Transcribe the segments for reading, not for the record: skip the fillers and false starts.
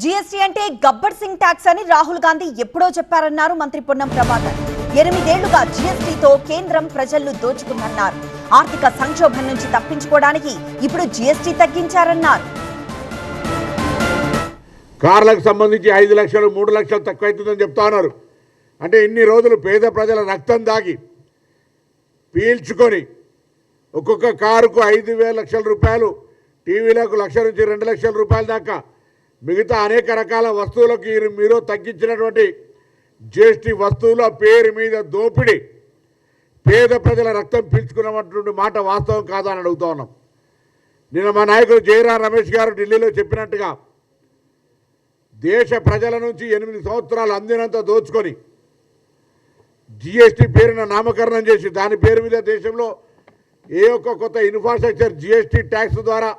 GST అంటే Gabbar Singh tax అని రాహుల్ గాంధీ ఎప్పుడో చెప్పారన్నారు మంత్రి పొన్నం ప్రభాకర్. 8 ఏళ్లుగా జీఎస్టీతో కేంద్రం ప్రజలను దోచుకుందన్నారు. ఆర్థిక సంక్షోభం నుంచి తప్పించుకోవడానికి ఇప్పుడు జీఎస్టీ తగ్గించారన్నారు. కార్లకు సంబంధించి 5 లక్షలు 3 లక్షలు తక్కువైతుందని చెప్తా ఉన్నారు. అంటే ఇన్ని రోజులు పేద ప్రజల రక్తం దాగి పీల్చుకొని ఒక్కొక్క కారుకు 5,000 లక్షల రూపాయలు, టీవీలకు 1 నుంచి 2 లక్షల రూపాయల దాకా, మిగతా అనేక రకాల వస్తువులకు మీరు తగ్గించినటువంటి జీఎస్టీ వస్తువుల పేరు మీద దోపిడీ, పేద ప్రజల రక్తం పీల్చుకున్నటువంటి మాట వాస్తవం కాదా అని అడుగుతా ఉన్నాం. నిన్న మా నాయకుడు జయరాం రమేష్ గారు ఢిల్లీలో చెప్పినట్టుగా దేశ ప్రజల నుంచి 8 సంవత్సరాలు అందినంత దోచుకొని జీఎస్టీ పేరున నామకరణం చేసి దాని పేరు మీద దేశంలో ఏ ఒక్క కొత్త ఇన్ఫ్రాస్ట్రక్చర్ జీఎస్టీ ట్యాక్స్ ద్వారా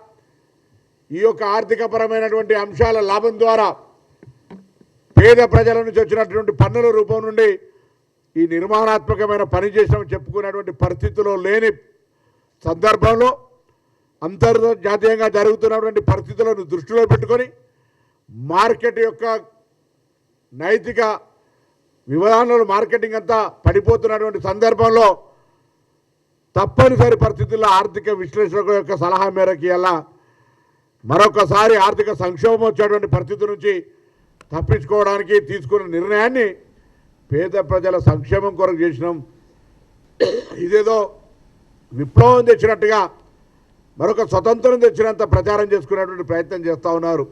ఈ యొక్క ఆర్థికపరమైనటువంటి అంశాల లాభం ద్వారా పేద ప్రజల నుంచి వచ్చినటువంటి పన్నుల రూపం నుండి ఈ నిర్మాణాత్మకమైన పని చేసామని చెప్పుకునేటువంటి పరిస్థితుల్లో లేని సందర్భంలో అంతర్జాతీయంగా జరుగుతున్నటువంటి పరిస్థితులను దృష్టిలో పెట్టుకొని మార్కెట్ యొక్క నైతిక విధానంలో మార్కెటింగ్ అంతా పడిపోతున్నటువంటి సందర్భంలో తప్పనిసరి పరిస్థితుల్లో ఆర్థిక విశ్లేషకుల యొక్క సలహా మేరకు ఇలా మరొకసారి ఆర్థిక సంక్షోభం వచ్చేటువంటి పరిస్థితి నుంచి తప్పించుకోవడానికి తీసుకున్న నిర్ణయాన్ని పేద ప్రజల సంక్షేమం కొరకు చేసినాం. ఇదేదో విప్లవం తెచ్చినట్టుగా మరొక స్వతంత్రం తెచ్చినంత ప్రచారం చేసుకునేటువంటి ప్రయత్నం చేస్తూ ఉన్నారు.